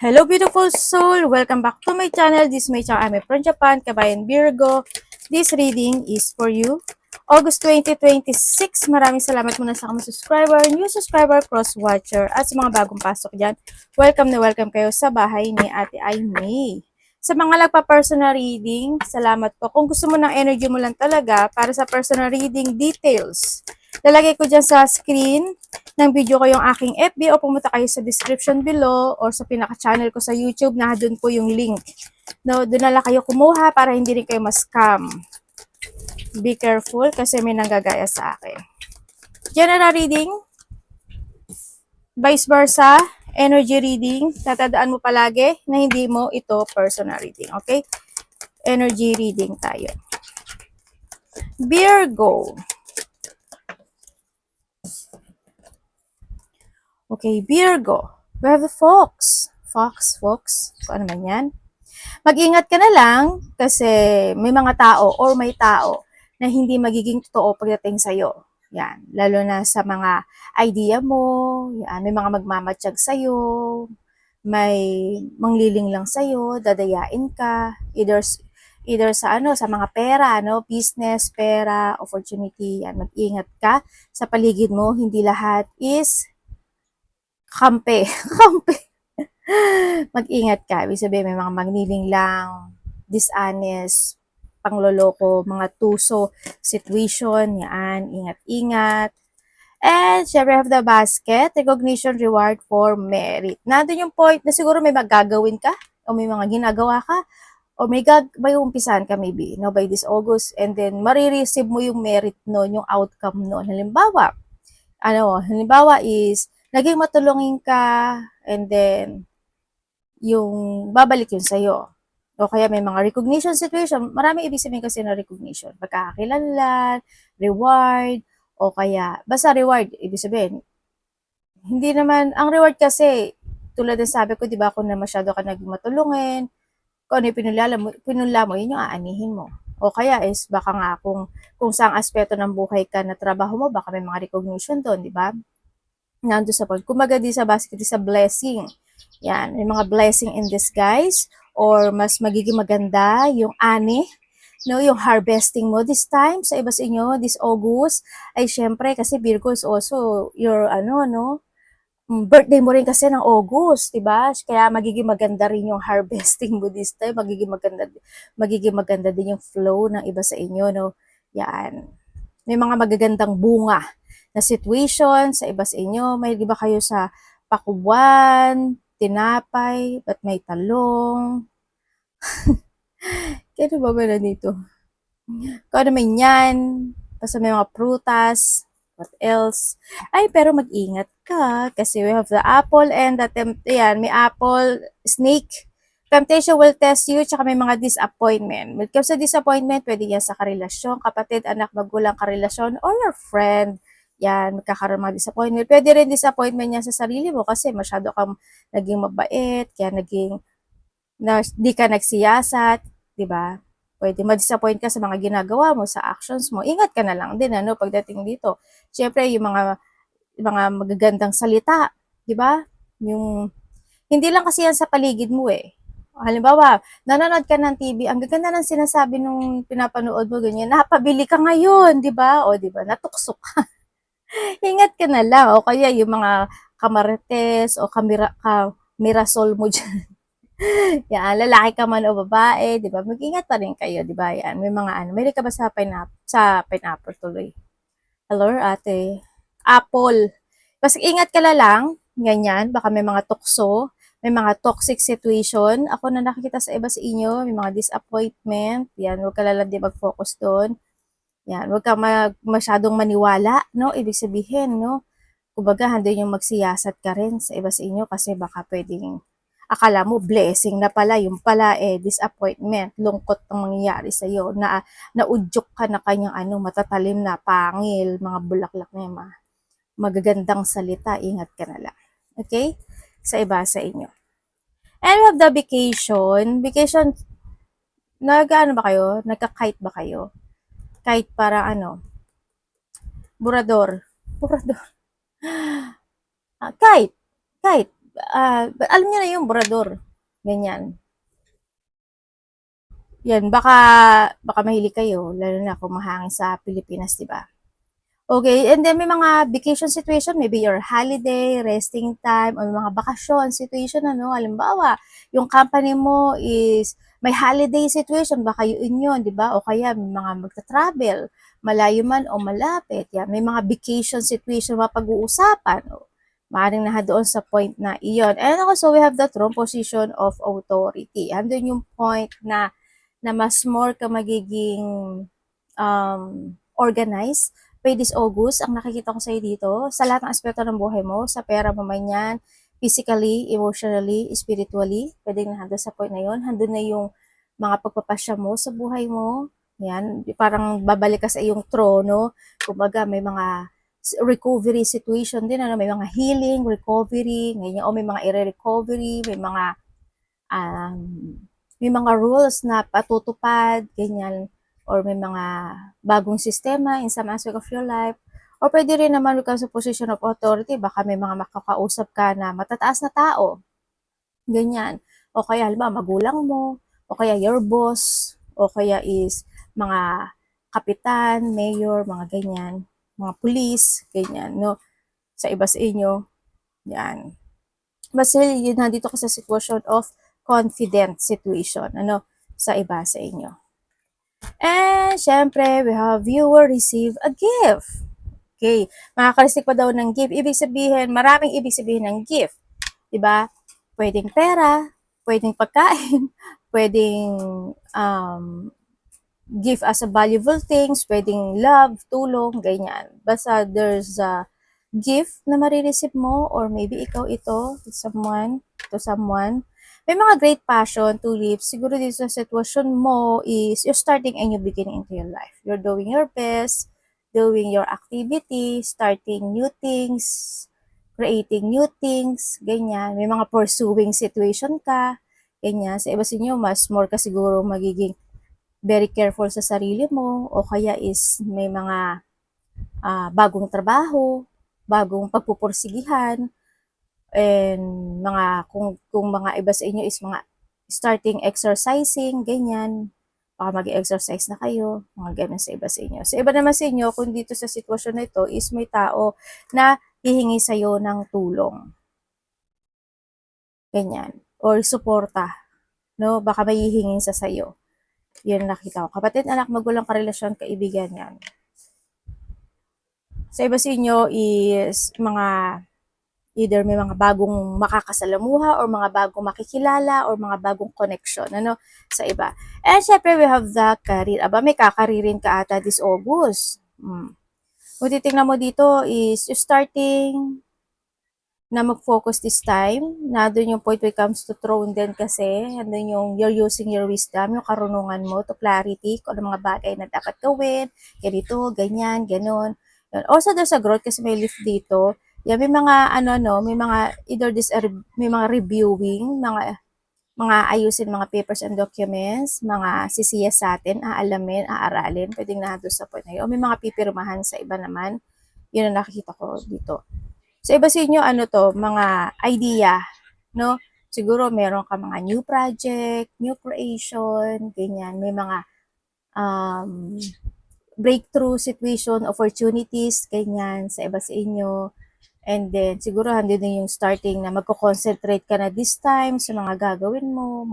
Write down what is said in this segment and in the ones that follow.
Hello beautiful soul! Welcome back to my channel. This is my channel. I'm from Japan, Kabayan Virgo. This reading is for you. August 2026. Maraming salamat muna sa mga subscriber, new subscriber, cross-watcher, at sa mga bagong pasok dyan. Welcome na welcome kayo sa bahay ni Ate Aimee. Sa mga nagpa-personal reading, salamat po. Kung gusto mo ng energy mo lang talaga para sa personal reading details, lalagay ko dyan sa screen ng video ko yung aking FB o pumunta kayo sa description below or sa pinaka-channel ko sa YouTube na doon po yung link. No, doon na lang kayo kumuha para hindi rin kayo ma-scam. Be careful kasi may nanggagaya sa akin. General reading, vice versa, energy reading, tatandaan mo palagi na hindi mo ito personal reading, okay? Energy reading tayo. Virgo. Okay, Virgo. We have the fox. Fox. Kung ano man yan. Mag-ingat ka na lang kasi may mga tao or may tao na hindi magiging totoo pagdating sa'yo. Yan. Lalo na sa mga idea mo. Yan. May mga magmamatsyag sa'yo. May mangliling lang sa'yo. Dadayain ka. Either sa sa mga pera, business, pera, opportunity. Yan. Mag-ingat ka sa paligid mo. Hindi lahat is kampe. Mag-ingat ka. Ibig sabihin, may mga magniling lang, dishonest, pangloloko, mga tuso, situation, yan, ingat-ingat. And, syempre, have the basket, recognition, reward for merit. Nandun yung point na siguro may magagawin ka, o may mga ginagawa ka, o may umpisan ka maybe, by this August, and then, marireceive mo yung merit nun, yung outcome nun. Halimbawa is, naging matulungin ka, and then, yung babalik yun sa'yo. O kaya may mga recognition situation, marami ibig sabihin kasi na recognition. Pagkakakilanlan, reward, o kaya, basta reward, ibig sabihin, hindi naman, ang reward kasi, tulad ng sabi ko, di ba, kung na masyado ka naging matulungin, kung ano yung pinula mo, yun yung aanihin mo. O kaya is, baka nga, kung saang aspeto ng buhay ka na trabaho mo, baka may mga recognition doon, di ba? Nandun sa point. Kumaga di sa basket, di sa blessing. Yan, may mga blessing in disguise or mas magiging maganda yung ani, yung harvesting mo this time sa iba sa inyo, this August, ay syempre kasi Virgo is also your birthday mo rin kasi ng August, 'di ba? Kaya magiging maganda rin yung harvesting mo this time, magiging maganda din yung flow ng iba sa inyo, no? Yan. May mga magagandang bunga na situation sa iba sa inyo. May di ba kayo sa pakubuan, tinapay, at may talong. Kaya ba ba na dito? Kung ano man yan, basta may mga prutas, what else? Ay, pero mag-ingat ka kasi we have the apple and may apple, snake. Temptation will test you, tsaka may mga disappointment. When it comes sa disappointment, pwede yan sa karelasyon, kapatid, anak, magulang, karelasyon, or your friend. Yan, magkakaroon mga disappointment. Pwede rin disappointment yan sa sarili mo kasi masyado kang naging mabait, kaya di ka nagsiyasat, di ba? Pwede ma-disappoint ka sa mga ginagawa mo, sa actions mo. Ingat ka na lang din, pagdating dito. Siyempre, yung mga magagandang salita, di ba? Yung, hindi lang kasi yan sa paligid mo eh. Halimbawa, nanonood ka ng TV, ang gaganda ng sinasabi nung pinapanood mo, ganyan, napabili ka ngayon, di ba? O, di ba? Natukso ka. Ingat ka na lang. O kaya yung mga kamarites o kamirasol mo dyan. Yan, lalaki ka man o babae, di ba? Mag-ingat pa rin kayo, di ba? Yan, may mga may ka ba sa pineapple tuloy? Hello, ate. Apple. Basta ingat ka na lang, ganyan, baka may mga tukso, may mga toxic situation. Ako na nakikita sa iba sa inyo, may mga disappointment. Yan, huwag ka lang din mag-focus doon. Yan, huwag ka masyadong maniwala, no? Ibig sabihin, no? Kumbaga, handun yung magsiyasat ka rin sa iba sa inyo kasi baka pwedeng akala mo blessing na pala, yung pala disappointment, lungkot ang mangyayari sa iyo, na naudyok ka na kanyang matatalim na pangil, mga bulaklak na yung magagandang salita, ingat ka na lang. Okay? Sa iba sa inyo. And we have the vacation. Vacation, ba kayo? Nagka-kite ba kayo? Kite para burador. Burador. Kite. alam niyo na yung Borador. Ganyan. Yan, baka mahilig kayo, lalo na kung mahangin sa Pilipinas, di ba? Okay, and then may mga vacation situation, maybe your holiday, resting time, o may mga bakasyon situation, ano, halimbawa, yung company mo is may holiday situation, baka yun, di ba? O kaya may mga magta-travel, malayo man o malapit, yan, may mga vacation situation mapag-uusapan, o maaaring na doon sa point na iyon. And also, we have the throne position of authority. Andun yung point na mas more ka magiging organized by this August, ang nakikita ko sa'yo dito, sa lahat ng aspeto ng buhay mo, sa pera mo man yan, physically, emotionally, spiritually, pwedeng nandun sa point na yun, handun na yung mga pagpapasya mo sa buhay mo, yan, parang babalik ka sa iyong trono, kumbaga may mga recovery situation din, ano, may mga healing, recovery, ganyan, o may mga ire-recovery, um, may mga rules na patutupad, ganyan, or may mga bagong sistema in some aspect of your life. Or pwede rin naman because sa position of authority, baka may mga makakausap ka na matataas na tao. Ganyan. O kaya, halimbawa, magulang mo, o kaya your boss, o kaya is mga kapitan, mayor, mga ganyan, mga police, ganyan, no? Sa iba sa inyo, yan. Basta yun, nandito ka sa situation of confident situation, ano, sa iba sa inyo. And, syempre, we have viewer receive a gift. Okay, makaka-receive pa daw ng gift. Ibig sabihin, maraming ibig sabihin ng gift. Diba? Pwedeng pera, pwedeng pagkain, pwedeng gift as a valuable things, pwedeng love, tulong, ganyan. Basta there's a gift na marireceive mo or maybe ikaw ito to someone. May mga great passion, tulips. Siguro dito sa sitwasyon mo is you're starting a new beginning into your life. You're doing your best, doing your activity, starting new things, creating new things, ganyan. May mga pursuing situation ka, ganyan. Sa iba sa inyo, mas more ka siguro magiging very careful sa sarili mo o kaya is may mga bagong trabaho, bagong pagpupursigihan, and mga kung mga iba sa inyo is mga starting exercising, ganyan, baka mag-exercise na kayo, mga ganun sa iba sa inyo. Sa iba naman sa inyo, kung dito sa sitwasyon na ito is may tao na hihingi sa'yo ng tulong. Ganyan. Or suporta. No? Baka may hihingin sa sa'yo. Yun nakita ko. Kapatid, anak, magulang, karelasyon, kaibigan yan. Sa iba sa inyo is mga either may mga bagong makakasalamuha or mga bagong makikilala or mga bagong connection, ano, sa iba. And syempre, we have the career. Aba, may kakaririn ka ata this August. Kung titignan mo dito is you're starting na mag-focus this time, na doon yung point when it comes to throne din kasi, doon yung you're using your wisdom, yung karunungan mo to clarity, kung ano mga bagay na dapat gawin, ganito, ganyan, ganun. Also, there's a growth kasi may lift dito. Yeah, may mga, may mga, either may mga reviewing, mga ayusin mga papers and documents, mga sisiya sa atin, aalamin, aaralin, pwedeng na doon sa point na yun. O may mga pipirmahan sa iba naman, yun ang nakikita ko dito. Sa iba sa inyo, mga idea, no? Siguro meron ka mga new project, new creation, ganyan. May mga breakthrough situation, opportunities, ganyan, sa iba sa inyo. And then, siguro handin din yung starting na magko-concentrate ka na this time sa mga gagawin mo.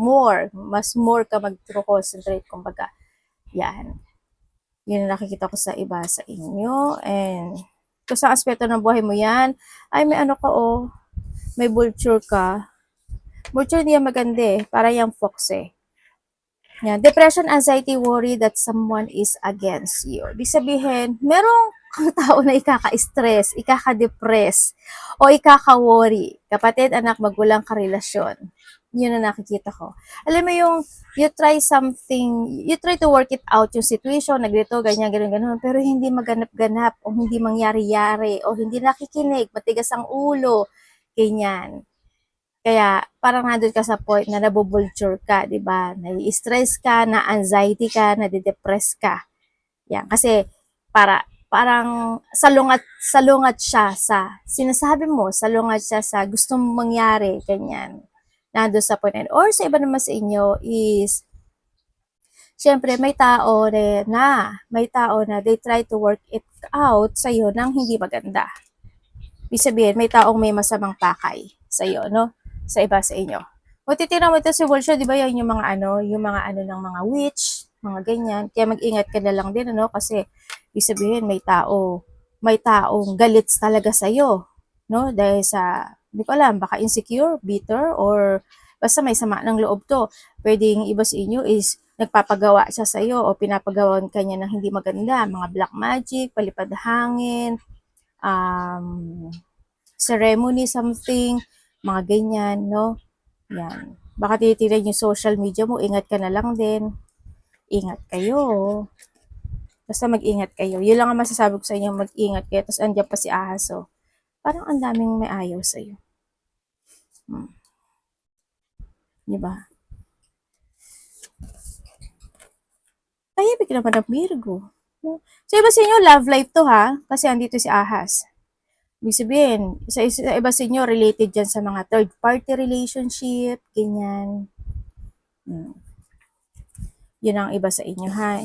Mas more ka mag-concentrate, kumbaga. Yan. Yun ang nakikita ko sa iba sa inyo. And kung sa aspeto ng buhay mo yan, ay may may vulture ka. Vulture hindi yan maganda para yung fox Yan. Depression, anxiety, worry that someone is against you. Ibig sabihin, merong tao na ikaka-stress, ikaka-depress, o ikaka-worry. Kapatid, anak, magulang, karelasyon. Yun na nakikita ko. Alam mo yung, you try to work it out yung situation, nagrito, ganyan, ganun, pero hindi maganap-ganap, o hindi mangyari-yari, o hindi nakikinig, matigas ang ulo, ganyan. Kaya, parang nandun ka sa point na nabubulture ka, di ba? Nai-stress ka, na-anxiety ka, na-depress ka. Yan. Kasi, para parang salungat siya sa sinasabi mo, salungat siya sa gustong mangyari, ganyan. Nandun sa point. Or sa iba naman sa inyo is, syempre may tao na they try to work it out sa'yo nang hindi maganda. Ibig sabihin, may taong may masamang pakay sa'yo, no? Sa iba sa inyo. O titignan mo ito si Vulture, di ba yan yung mga ano ng mga witch, mga ganyan. Kaya mag-ingat ka na lang din, ano? Kasi, ibig sabihin, may taong galit talaga sa'yo, no? Dahil sa, hindi ko alam, baka insecure, bitter, or basta may sama ng loob to. Pwedeng iba sa inyo is, nagpapagawa siya sa'yo o pinapagawan kanya ng hindi maganda, mga black magic, palipad hangin, ceremony something, mga ganyan, no? Yan. Baka tinitignan yung social media mo, ingat ka na lang din. Ingat kayo. Basta mag-ingat kayo. Yun lang ang masasabi ko sa inyo, mag-ingat kayo. Tapos andyan pa si Ahaso. Parang ang daming may ayaw sa'yo. Diba? Tahimik naman ang Virgo. So, iba sa inyo, love life to ha? Kasi andito si Ahas. Ibig sabihin, sa iba sa inyo, related dyan sa mga third-party relationship, ganyan. Yun ang iba sa inyo, ha?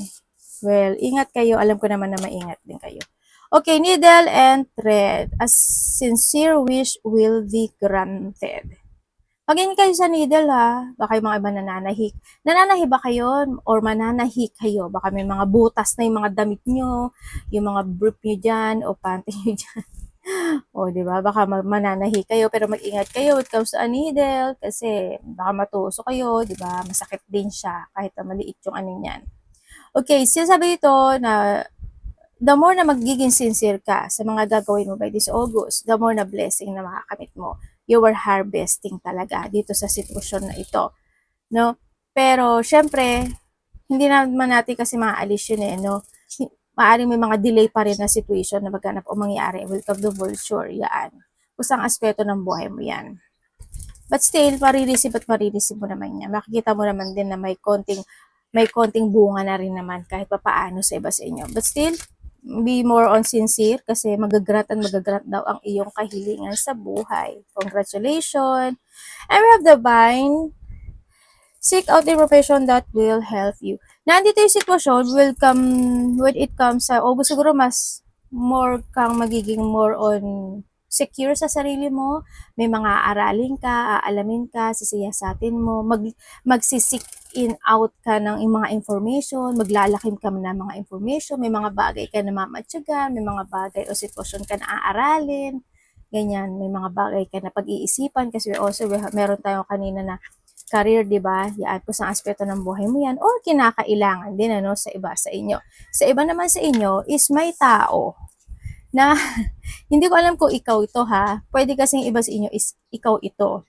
Well, ingat kayo. Alam ko naman na maingat din kayo. Okay, needle and thread. A sincere wish will be granted. Mag-ingat kayo sa needle, ha? Baka yung mga iba nananahik. Nananahi ba kayo or mananahi kayo? Baka may mga butas na yung mga damit nyo, yung mga brief nyo dyan, o panty nyo dyan. O, di ba? Baka mananahi kayo, pero mag-ingat kayo when it comes to a needle kasi baka matuso kayo, di ba? Masakit din siya kahit na maliit yung ano niyan. Okay, sinasabi ito na the more na magiging sincere ka sa mga gagawin mo by this August, the more na blessing na makakamit mo. You are harvesting talaga dito sa sitwasyon na ito. No? Pero, syempre, hindi naman natin kasi maalis yun eh, no? Maaring may mga delay pa rin na situation na magganap o mangyari. Welcome to Vulture, yan. Kusang aspeto ng buhay mo yan. But still, marireceive mo naman yan. Makikita mo naman din na may konting bunga na rin naman kahit papaano sa iba sa inyo. But still, be more on sincere kasi magagrat daw ang iyong kahilingan sa buhay. Congratulations! And we have the Divine. Seek out information that will help you. Nandito yung sitwasyon will come when it comes sa August, siguro mas more kang magiging more on secure sa sarili mo. May mga aralin ka, aalamin ka, sisiyasatin mo, magsisik in out ka ng mga information, maglalakim ka ng mga information, may mga bagay ka na mamatyagan, may mga bagay o sitwasyon ka na aaralin, ganyan, may mga bagay ka na pag-iisipan kasi also meron tayong kanina na career, di ba? Yan po sa aspeto ng buhay mo yan or kinakailangan din ano sa iba sa inyo. Sa iba naman sa inyo is may tao na hindi ko alam kung ikaw ito ha. Pwede kasing iba sa inyo is ikaw ito.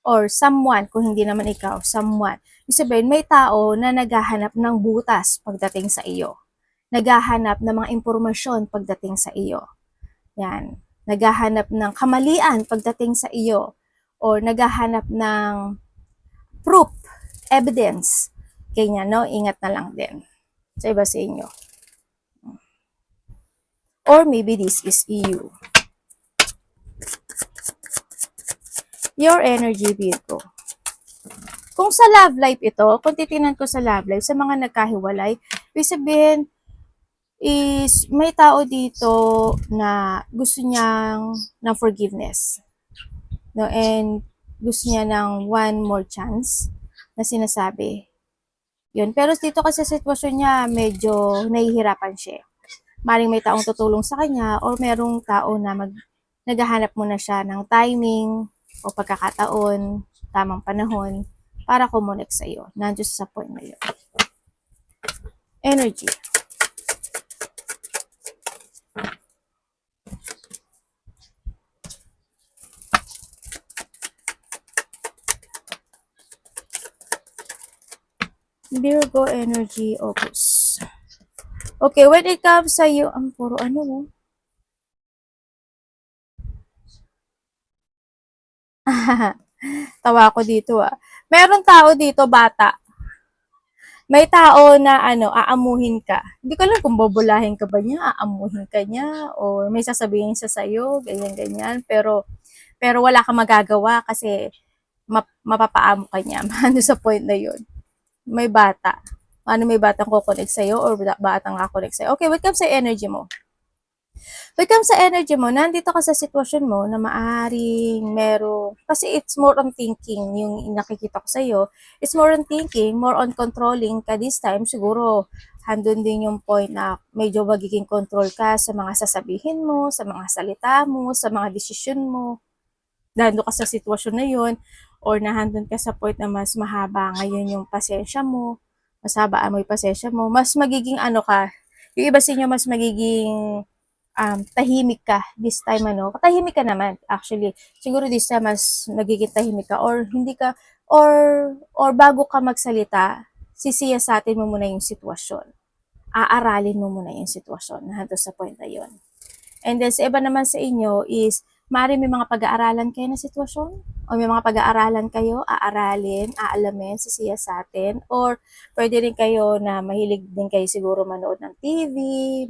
Or someone, kung hindi naman ikaw, someone. Ibig sabihin, may tao na naghahanap ng butas pagdating sa iyo. Naghahanap ng mga impormasyon pagdating sa iyo. Yan. Naghahanap ng kamalian pagdating sa iyo. Or naghahanap ng proof, evidence. Ganyan, no? Ingat na lang din sa iba sa inyo. Or maybe this is you. Your energy, Virgo. Kung sa love life ito, kung titinan ko sa love life, sa mga nagkahiwalay, ibig sabihin is may tao dito na gusto niyang ng forgiveness. No? And gusto niya ng one more chance na sinasabi. Yun. Pero dito kasi sa sitwasyon niya, medyo nahihirapan siya. Maring may taong tutulong sa kanya or merong tao na naghahanap muna siya ng timing o pagkakataon, tamang panahon para kumonek sa iyo. Nandiyo sa point na yun. Energy. Virgo energy, Opus. Okay, when it comes sa iyo, ang puro ano mo. Tawa ko dito ah. Meron tao dito, bata. May tao na aamuhin ka. Hindi ko alam kung bobolahin ka ba niya, aamuhin ka niya, or may sasabihin siya sa'yo, ganyan-ganyan. Pero wala kang magagawa kasi mapapaamo ka niya. Ano sa point na yun? May bata. Ano may batang kukonek sa'yo or batang kakonek sa'yo? Okay, what comes sa energy mo? When it comes sa energy mo, nandito ka sa sitwasyon mo na maaaring merong, kasi it's more on thinking, yung nakikita ko sa'yo, it's more on thinking, more on controlling ka this time, siguro, handun din yung point na medyo magiging control ka sa mga sasabihin mo, sa mga salita mo, sa mga desisyon mo, nandun ka sa sitwasyon na yun, or nahandun ka sa point na mas mahaba ngayon yung pasensya mo, mas habaan mo yung pasensya mo, mas magiging ka, yung iba sa inyo mas magiging tahimik ka this time tahimik ka naman actually. Siguro this time mas nagiging tahimik ka or hindi ka or bago ka magsalita, sisiyasatin mo muna yung sitwasyon. Aaralin mo muna yung sitwasyon na hanggang sa point na yun. And then sa iba naman sa inyo is, maaari may mga pag-aaralan kayo na sitwasyon, o may mga pag-aaralan kayo, aaralin, aalamin, sisiyasatin, or pwede rin kayo na mahilig din kayo siguro manood ng TV,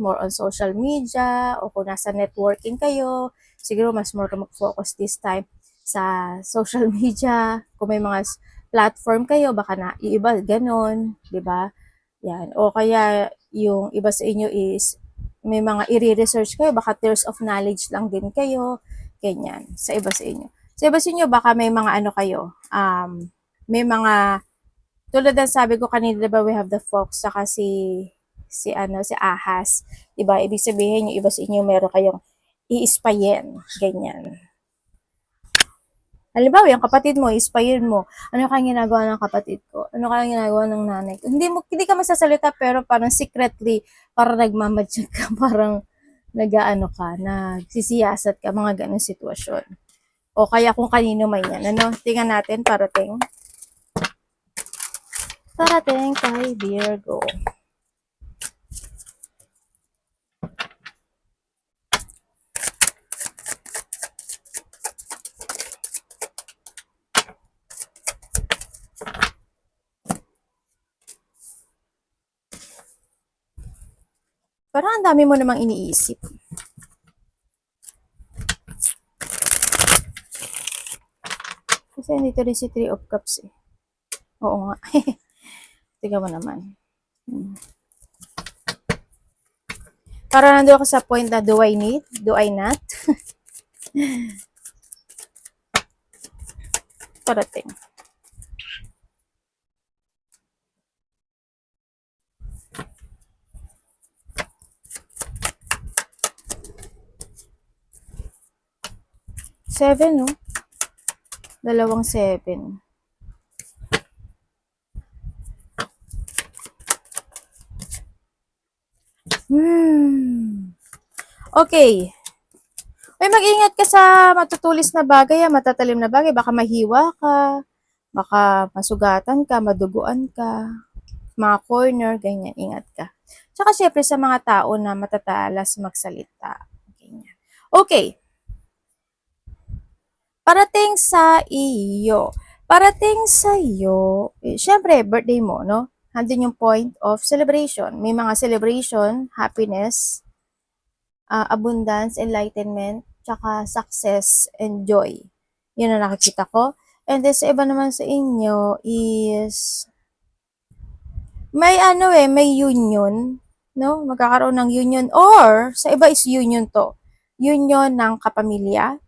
more on social media, o kung nasa networking kayo, siguro mas more ka mag-focus this time sa social media, kung may mga platform kayo, baka na iiba, ganon, di ba? Yan. O kaya yung iba sa inyo is may mga i-research kayo, baka tears of knowledge lang din kayo, ganyan, sa iba sa inyo. Sa iba sa inyo, baka may mga kayo, may mga, tulad ng sabi ko kanina, diba, we have the fox, saka si ahas, diba, ibig sabihin, yung iba sa inyo, meron kayong i-spyin, ganyan. Halimbawa, yung kapatid mo, ispayin mo. Ano kang ginagawa ng kapatid ko? Ano kang ginagawa ng nanay ko? Hindi ka masasalita, pero parang secretly, parang nagmamadyan ka, parang nagsisiyasat ka, mga ganong sitwasyon. O kaya kung kanino man yan. Tingnan natin, parating. Parating kay Virgo. Parang ang dami mo namang iniisip. Kasi nandito rin si Three of Cups eh. Oo nga. Tingnan mo naman. Para nandun ako sa point na do I need? Do I not? Parating. Seven, no? Dalawang 7. Okay. May mag-ingat ka sa matutulis na bagay, matatalim na bagay. Baka mahiwa ka, baka masugatan ka, maduguan ka, mga corner, ganyan, ingat ka. Tsaka syempre sa mga tao na matatalas magsalita. Ganyan. Okay. Parating sa iyo. Parating sa iyo, syempre, birthday mo, no? Handin yung point of celebration. May mga celebration, happiness, abundance, enlightenment, tsaka success and joy. Yun ang nakikita ko. And then sa iba naman sa inyo is may may union, no? Magkakaroon ng union or sa iba is union to. Union ng kapamilya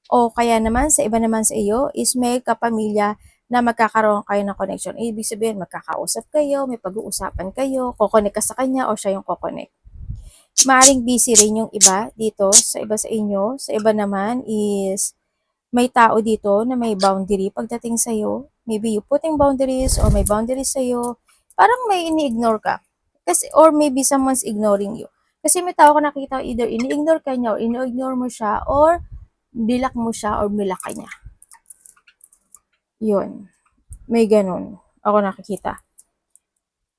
o kaya naman sa iba naman sa iyo is may kapamilya na magkakaroon kayo ng connection. Ibig sabihin, magkakausap kayo, may pag-uusapan kayo, kokonek ka sa kanya o siya yung kokonek. Maaring busy rin yung iba dito sa iba sa inyo. Sa iba naman is may tao dito na may boundary pagdating sa'yo. Maybe you putting boundaries or may boundaries sa'yo. Parang may ini-ignore ka. Kasi, or maybe someone's ignoring you. Kasi may tao ka nakita, either ini-ignore ka niya or ini-ignore mo siya or bilak mo siya or bilak ka niya. Yun. May ganun. Ako nakikita.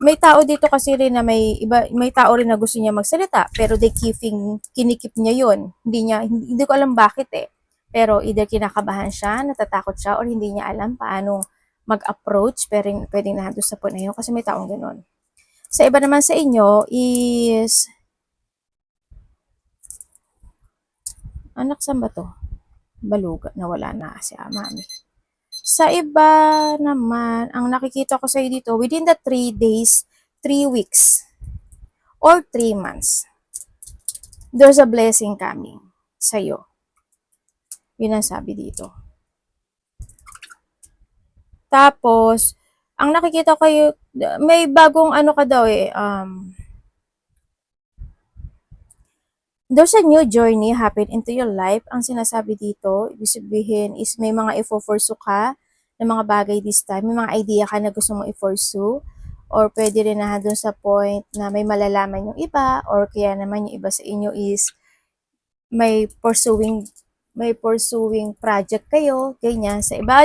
May tao dito kasi rin na may tao rin na gusto niya magsalita pero kinikip niya yun. Hindi ko alam bakit eh. Pero either kinakabahan siya, natatakot siya or hindi niya alam paano mag-approach, pwedeng nandun sa point na yun kasi may taong ganun. Sa iba naman sa inyo is, anak saan ba to? Baluga, nawala na si mami. Sa iba naman, ang nakikita ko sa iyo dito, within the 3 days, 3 weeks, or 3 months, there's a blessing coming sa iyo. Yun ang sabi dito. Tapos, ang nakikita ko yung, may bagong ano ka daw there's a new journey happen into your life. Ang sinasabi dito, ibig sabihin is may mga i-pursue ka ng mga bagay this time. May mga idea ka na gusto mong i-pursue. Or pwede rin na doon sa point na may malalaman yung iba. Or kaya naman yung iba sa inyo is may pursuing project kayo. Ganyan. Sa iba,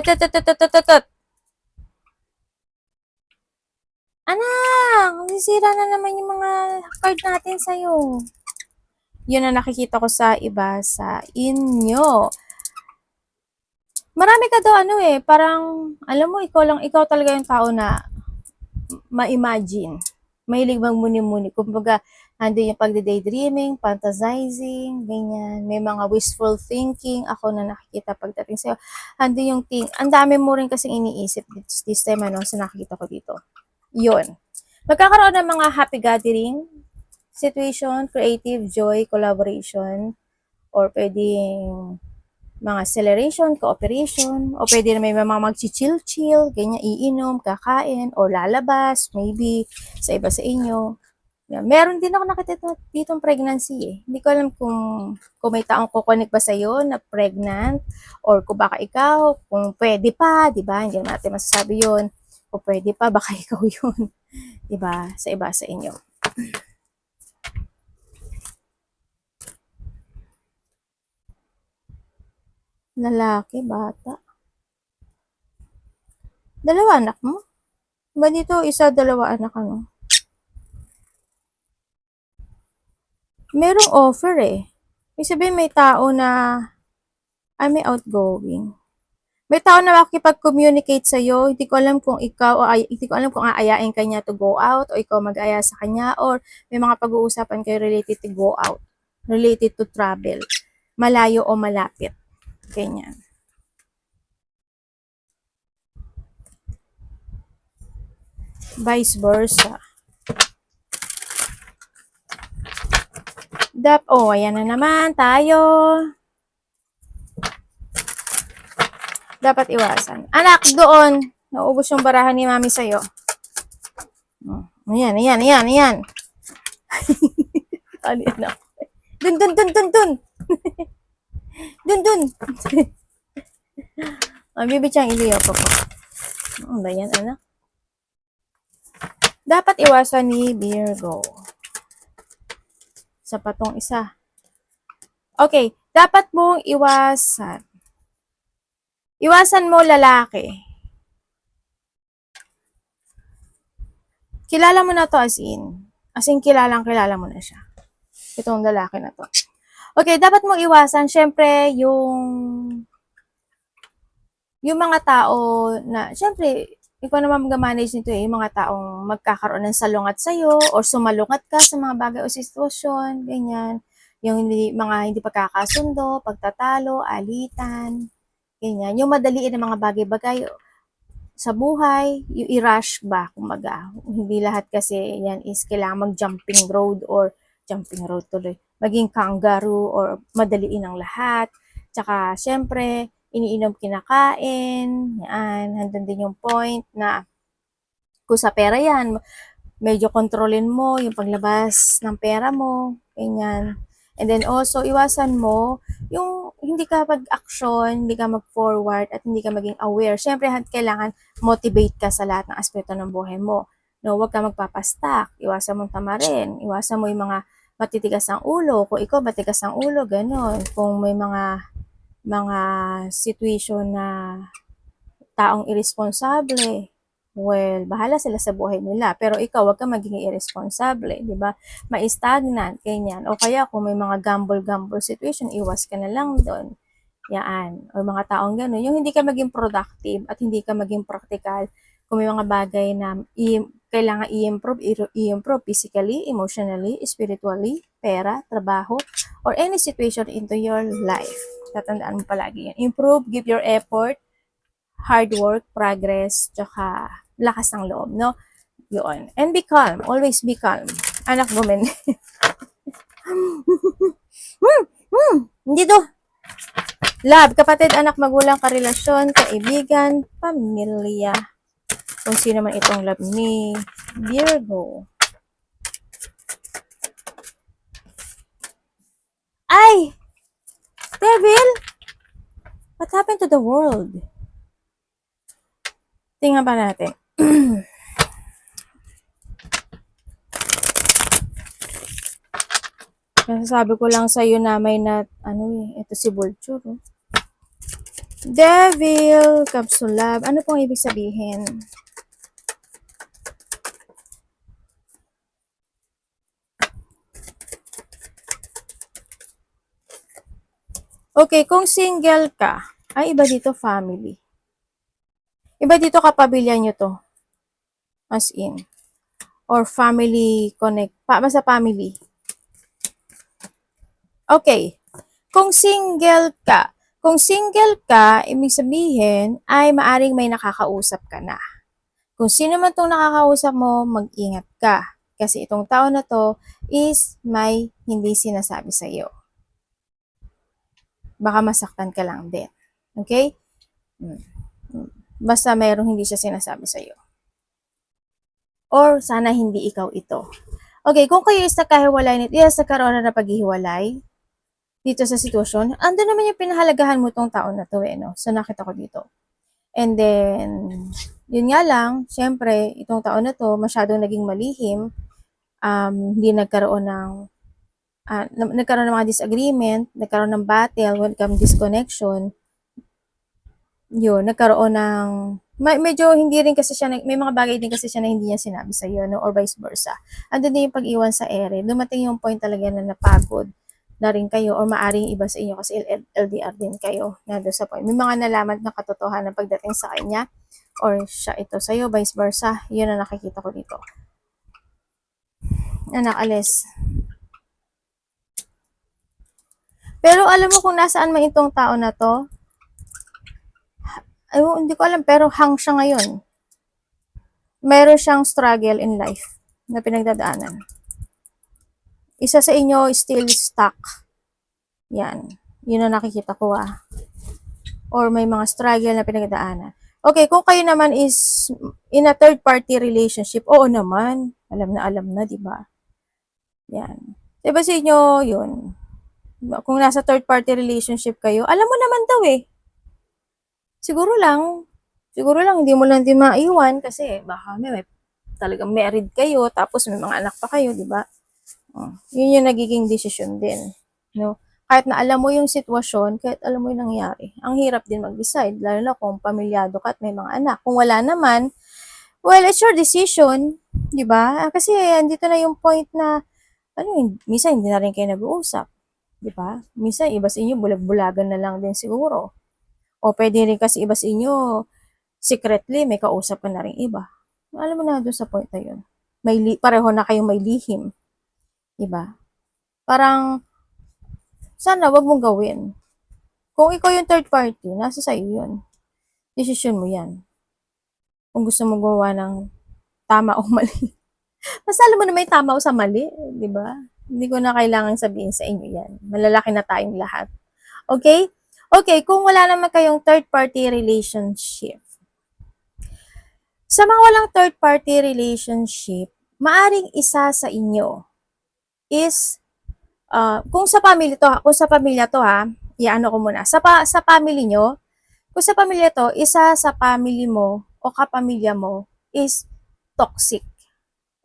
anak, sisira na naman yung mga card natin sa'yo. Yun ang nakikita ko sa iba sa inyo. Marami ka daw parang, alam mo, ikaw talaga yung tao na ma-imagine. Mahilig magmuni-muni. Kumbaga, nandun yung pagde-daydreaming, fantasizing, ganyan. May mga wishful thinking. Ako na nakikita pagdating sa'yo. Nandun yung ang dami mo rin kasing iniisip this time, sa nakikita ko dito. Yun. Magkakaroon ng mga happy gathering, situation, creative, joy, collaboration, or pwedeng mga acceleration, cooperation, o pwede na may mga mag-chill-chill, ganyan, iinom, kakain, o lalabas, maybe, sa iba sa inyo. Yeah. Meron din ako nakita ditong pregnancy Hindi ko alam kung may taong kukonek ba sa'yo na pregnant, or kung baka ikaw, kung pwede pa, di ba? Hindi natin masasabi yun. Kung pwede pa, baka ikaw yun. Di ba? Sa iba sa inyo. Lalaki, bata. Dalawa anak mo? Ba dito, isa, dalawa anak ano? Merong offer Ibig sabihin may tao na, may outgoing. May tao na makikipag-communicate sa'yo, hindi ko alam kung ikaw, hindi ko alam kung aayain ka niya to go out, o ikaw mag-aya sa kanya, or may mga pag-uusapan kayo related to go out, related to travel, malayo o malapit. Ganyan. Vice versa. Ayan na naman tayo. Dapat iwasan. Anak, doon. Naubos yung barahan ni mami sa'yo. Ayan. Ano yan? Dun. dun. Bibitsang iliyo pa po. Ano ba yan, anak? Dapat iwasan ni Virgo. Sa patong isa. Okay, dapat mong iwasan. Iwasan mo lalaki. Kilala mo na to as in kilala mo na siya. Itong lalaki na to. Okay, dapat mong iwasan, syempre, yung mga tao na, syempre, ikaw naman mag-manage nito yung mga taong magkakaroon ng salungat sa'yo, or sumalungat ka sa mga bagay o sitwasyon, ganyan. Yung mga hindi pagkakasundo, pagtatalo, alitan, ganyan. Yung madaliin ng mga bagay-bagay sa buhay, yung i-rush ba, kumaga. Hindi lahat kasi yan is kailangan mag-jumping road tuloy. Maging kangaroo or madaliin ang lahat. Tsaka, syempre, iniinom kinakain. Yan, handun din yung point na kung sa pera yan, medyo kontrolin mo yung paglabas ng pera mo. Ganyan. And then also, iwasan mo yung hindi ka mag-action, hindi ka mag-forward, at hindi ka maging aware. Siyempre, kailangan motivate ka sa lahat ng aspeto ng buhay mo. No, huwag ka magpapastak. Iwasan mong tamarin. Iwasan mo yung mga matitigas ang ulo. Kung ikaw matigas ang ulo, gano'n. Kung may mga situation na taong irresponsible, well, bahala sila sa buhay nila. Pero ikaw, wag ka maging irresponsible, di ba? Ma-stagnant, ganyan. O kaya kung may mga gamble situation, iwas ka na lang doon. Yan. O mga taong gano'n. Yung hindi ka maging productive at hindi ka maging practical kung may mga bagay na kailangan i-improve, i-improve physically, emotionally, spiritually, pera, trabaho, or any situation into your life. Tatandaan mo palagi yan. Improve, give your effort, hard work, progress, tsaka lakas ng loob, no? Yun. And be calm. Always be calm. Anak gumen. Hindi to. Love, kapatid, anak, magulang, karelasyon, kaibigan, pamilya. Kung sino man itong love ni Virgo. Ay! Devil! What happened to the world? Tingnan pa natin. Sabi ko lang sa'yo na may ito si Vulture. Oh. Devil, comes to love. Ano pong ibig sabihin? Okay, kung single ka, ay iba dito family. Iba dito kapamilya nyo to. As in. Or family connect. Basta family. Okay. Kung single ka, ibig sabihin ay maaring may nakakausap ka na. Kung sino man itong nakakausap mo, mag-ingat ka. Kasi itong tao na to is may hindi sinasabi sa iyo. Baka masaktan ka lang din. Okay? Basta mayroong hindi siya sinasabi sa iyo. Or sana hindi ikaw ito. Okay, kung kayo is nagkahiwalay nito, yes, nagkaroon na paghihiwalay dito sa sitwasyon, ando naman yung pinahalagahan mo tong taon na to no? So nakita ko dito. And then, yun nga lang, syempre, itong taon na to, masyadong naging malihim, hindi nagkaroon ng mga disagreement, nagkaroon ng battle, welcome disconnection, yun, nagkaroon ng, medyo hindi rin kasi siya, may mga bagay din kasi siya na hindi niya sinabi sa iyo, no? Or vice versa. Andun din yung pag-iwan sa ere, dumating yung point talaga na napagod na rin kayo or maaring iba sa inyo kasi LDR din kayo na doon sa point. May mga nalaman na katotohanan pagdating sa kanya or siya ito sa iyo, vice versa. Yun ang nakikita ko dito. Anak, alis. Pero alam mo kung nasaan man itong tao na to? Ay, hindi ko alam, pero hang siya ngayon. Meron siyang struggle in life na pinagdadaanan. Isa sa inyo still stuck. Yan. Yun ang nakikita ko Or may mga struggle na pinagdadaanan. Okay, kung kayo naman is in a third party relationship, oo naman. Alam na, di ba? Yan. Diba sa inyo, yun. Kung nasa third party relationship kayo, alam mo naman daw eh. Siguro lang hindi mo lang din maiwan kasi baka may talagang married kayo tapos may mga anak pa kayo, di ba? Yun yung nagiging desisyon din, no? Kahit na alam mo yung sitwasyon, kahit alam mo yung nangyari, ang hirap din mag-decide, lalo na kung pamilyado ka at may mga anak. Kung wala naman, well, it's your decision, di ba? Kasi andito na yung point na, minsan hindi na rin kayo nag-uusap, di ba? Minsan, iba sa inyo, bulag-bulagan na lang din siguro. O pwede rin kasi iba sa inyo, secretly, may kausap ka na rin iba. Alam mo na doon sa point na yun. Pareho na kayong may lihim. Diba? Parang, sana wag mong gawin. Kung ikaw yung third party, nasa sa'yo yun. Decision mo yan. Kung gusto mo gawa ng tama o mali. Basta alam mo na may tama o sa mali. Diba? Hindi ko na kailangan sabihin sa inyo yan. Malalaki na tayong lahat. Okay? Okay, kung wala naman kayong third-party relationship, sa mga walang third-party relationship, maaring isa sa inyo is, kung sa pamilya to iano ko muna, sa family nyo, kung sa pamilya to, isa sa family mo o kapamilya mo is toxic.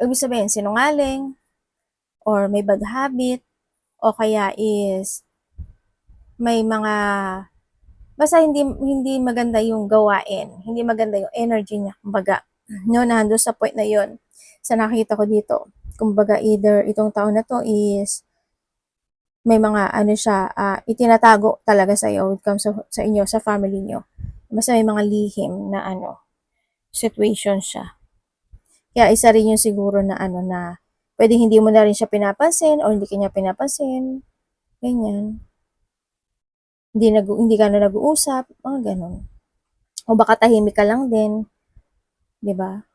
Ibig sabihin, sinungaling, or may bad habit, o kaya is may mga basta hindi maganda yung gawain, hindi maganda yung energy niya, kumbaga, no, nando sa point na yon. Sa nakita ko dito, kumbaga either itong taon na to is may mga ano siya, itinatago talaga sa iyo when it comes sa inyo, sa family niyo. Basta may mga lihim na ano, situation siya. Kaya isa rin yung siguro na ano na pwedeng hindi mo na rin siya pinapansin o hindi kanya pinapansin, ganyan. Hindi ka na nag-uusap, mga ganun. O baka tahimik ka lang din, 'di ba?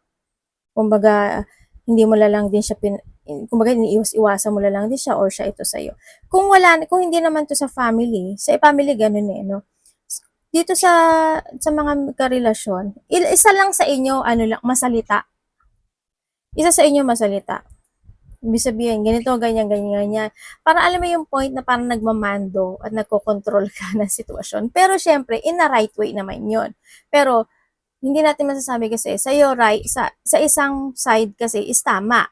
Kumbaga, hindi mo na lang din siya kumbaga iniiwas-iwasan mo na lang din siya or siya ito sa'yo. Kung hindi naman to sa family, sa family ganun eh, no? Dito sa mga karelasyon, isa lang sa inyo, ano lang, masalita. Isa sa inyo masalita. Ibig sabihin, ganito, ganyan, ganyan, ganyan. Para alam mo yung point na parang nagmamando at nagkocontrol ka ng sitwasyon. Pero syempre, in a right way naman yun. Pero, hindi natin masasabi kasi sa'yo right, sa isang side kasi is tama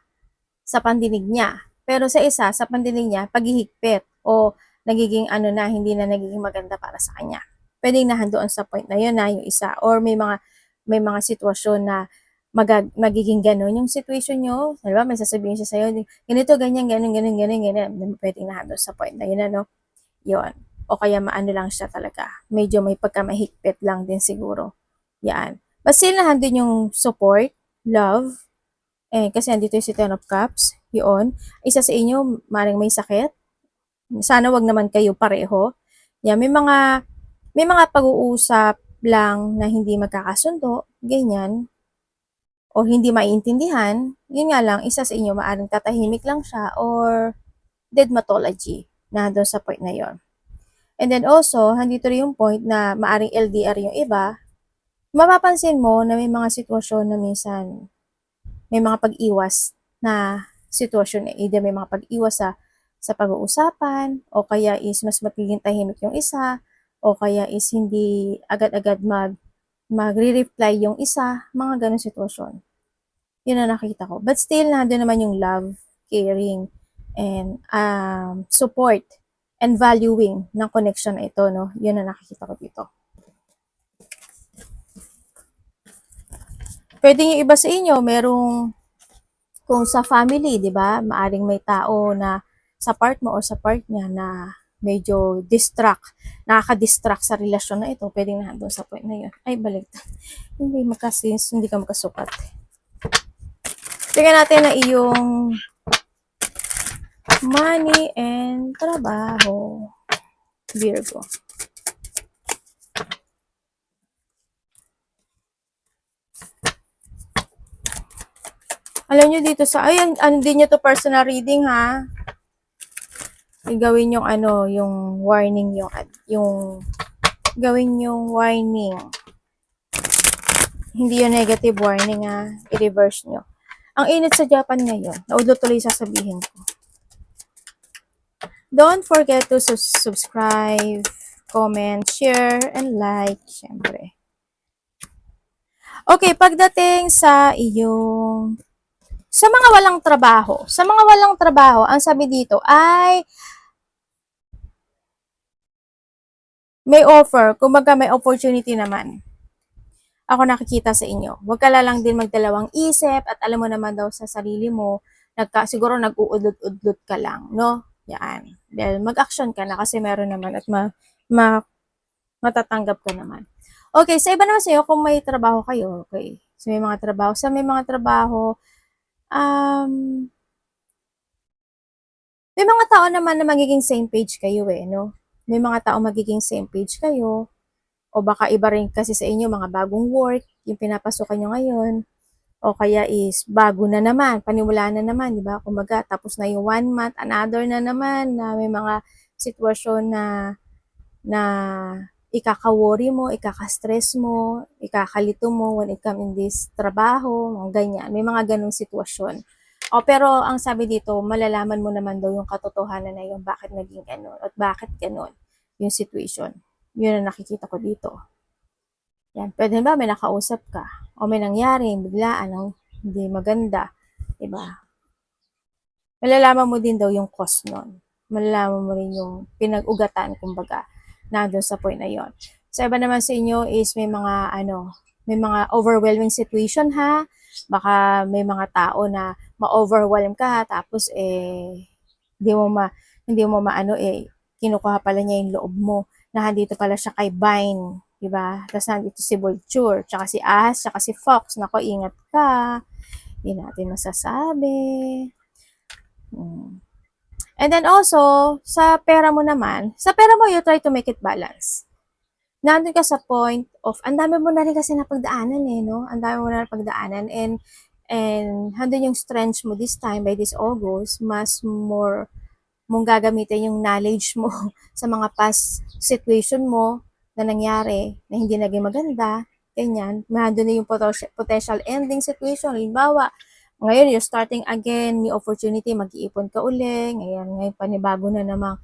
sa pandinig niya. Pero sa isa, sa pandinig niya, paghihigpit o nagiging ano na, hindi na nagiging maganda para sa kanya. Pwedeng nahandoon sa point na yun na yung isa. Or may mga sitwasyon na magiging gano'n yung situation nyo. Diba? May sasabihin siya sa'yo, ganito, ganyan, ganyan, ganyan, ganyan, ganyan. Pwedeng nahandoon sa point na yun, ano? Yun. O kaya maano lang siya talaga. Medyo may pagkamahigpit lang din siguro. Yan. But still nahandun yung support, love, kasi andito yung si Ten of Cups, yun. Isa sa inyo, maring may sakit. Sana wag naman kayo pareho. Yan, may mga pag-uusap lang na hindi magkakasundo, ganyan, o hindi maiintindihan. Yun nga lang, isa sa inyo, maaring tatahimik lang siya or deadmatology na doon sa point na yon. And then also, handito rin yung point na maaring LDR yung iba, mapapansin mo na may mga sitwasyon na minsan may mga pag-iwas na sitwasyon, either may mga pag-iwas sa pag-uusapan o kaya is mas mapiging tahimik yung isa o kaya is hindi agad-agad magre-reply yung isa, mga ganong sitwasyon. Yun ang nakita ko. But still, nandun naman yung love, caring, and support and valuing ng connection na ito, no? Yun ang nakikita ko dito. Pwede yung iba sa inyo, merong, kung sa family, di ba, maaring may tao na sa part mo or sa part niya na medyo nakaka-distract sa relasyon na ito, pwedeng nandun sa point na yun. Ay, balik. Hindi ka makasukat. Tingnan natin na iyong money and trabaho. Virgo. Alam nyo dito sa, ayan, hindi nyo to personal reading ha. Igawin yung ano, yung warning, gawin yung warning. Hindi yung negative warning ha. I-reverse nyo. Ang init sa Japan ngayon. Naulo tuloy sasabihin ko. Don't forget to subscribe, comment, share, and like, syempre. Okay, pagdating sa iyong sa mga walang trabaho, ang sabi dito ay may offer, kumbaga may opportunity naman. Ako nakikita sa inyo. Huwag ka lang din magdalawang isip at alam mo naman daw sa sarili mo, siguro nag-uudlot-udlot ka lang, no? Yan. Dahil mag-action ka na kasi meron naman at matatanggap ka naman. Okay, sa iba naman sa'yo, kung may trabaho kayo, okay. So, may mga trabaho, may mga tao naman na magiging same page kayo no? May mga tao magiging same page kayo, o baka iba rin kasi sa inyo, mga bagong work, yung pinapasukan nyo ngayon, o kaya is bago na naman, paniwala na naman, di ba? Kumaga, tapos na yung 1 month, another na naman, na may mga sitwasyon na ikaka-worry mo, ikaka-stress mo, ikakalito mo when it comes in this trabaho, mga ganyan. May mga ganong sitwasyon. Pero ang sabi dito, malalaman mo naman daw yung katotohanan na yun, bakit naging ganun, at bakit ganun yung situation. Yun ang nakikita ko dito. Yan, pwede ba may nakausap ka, o may nangyari, biglaan, ng hindi maganda, diba? Malalaman mo din daw yung cause nun. Malalaman mo rin yung pinag-ugatan, kumbaga, na doon sa point na yon. Sa iba naman sa inyo is may mga overwhelming situation ha. Baka may mga tao na ma-overwhelm ka tapos hindi mo maano kinukuha pala niya yung loob mo, na nandito pala siya kay Vine, di ba? Tapos nandito si Vulture, tsaka si Ahas, tsaka si Fox. Nako, ingat ka. Hindi natin masasabi. And then also, sa pera mo naman, sa pera mo, you try to make it balance. Nandun ka sa point of, ang dami mo na rin kasi napagdaanan no? Ang dami mo na napagdaanan. And handun yung strength mo this time, by this August, mas more mong gagamitin yung knowledge mo sa mga past situation mo na nangyari na hindi naging maganda, ganyan. Nandun na yung potential ending situation. Halimbawa, ngayon you're starting again, new opportunity, mag-iipon ka uli, ngayon panibago na namang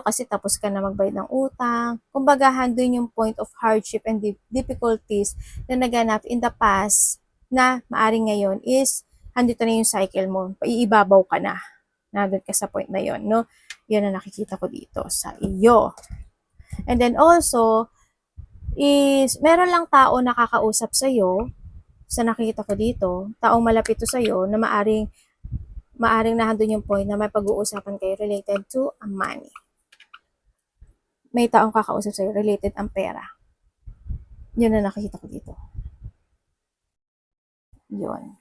kasi tapos ka na magbayad ng utang. Kumbaga, handun yung point of hardship and difficulties na naganap in the past na maaring ngayon is handito na yung cycle mo, iibabaw ka na. Nandun ka sa point na yon, no? Yan ang nakikita ko dito sa iyo. And then also, is meron lang tao nakakausap sa iyo sa nakikita ko dito, taong malapit to sa iyo na maaring nahandun yung point na may pag-uusapan kayo related to a money. May taong kakausap sa iyo related ang pera. Yun ang nakikita ko dito. Yun.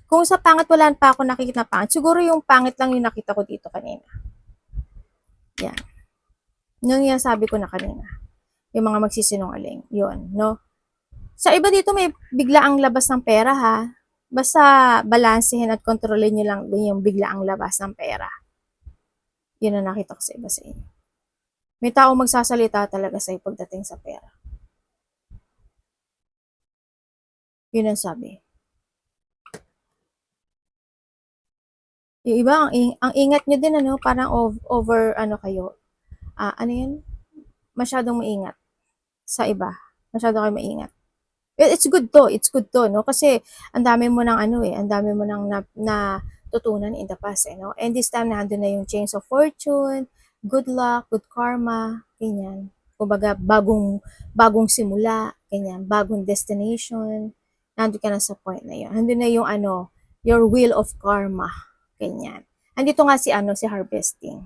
Kung sa pangit wala pa ako nakikita na pangit, siguro yung pangit lang yung nakita ko dito kanina. Yan. Yung sabi ko na kanina. Yung mga magsisinungaling. Yun, no? Sa iba dito may biglaang labas ng pera ha. Basta balansehin at kontrolin nyo lang din yung biglaang labas ng pera. Yun ang nakita ko sa iba sa inyo. May tao magsasalita talaga sa pagdating sa pera. Yun ang sabi. Yung iba, ang ingat nyo din, parang over, kayo. Ano yun? Masyadong maingat sa iba. Masyadong kayo maingat. It's good to, no? Kasi ang dami mo ng ang dami mo nang natutunan in the past, no? And this time, nandun na yung change of fortune, good luck, good karma, ganyan. Kumbaga, bagong simula, ganyan, bagong destination. Nandun ka na sa point na yun. Nandun na yung your wheel of karma, ganyan. Andito nga si harvesting.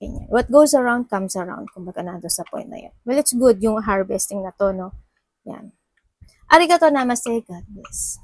Ganyan. What goes around comes around. Kumbaga, nandun sa point na yun. Well, it's good yung harvesting na to, no? Yan. Arigato namaste. God bless.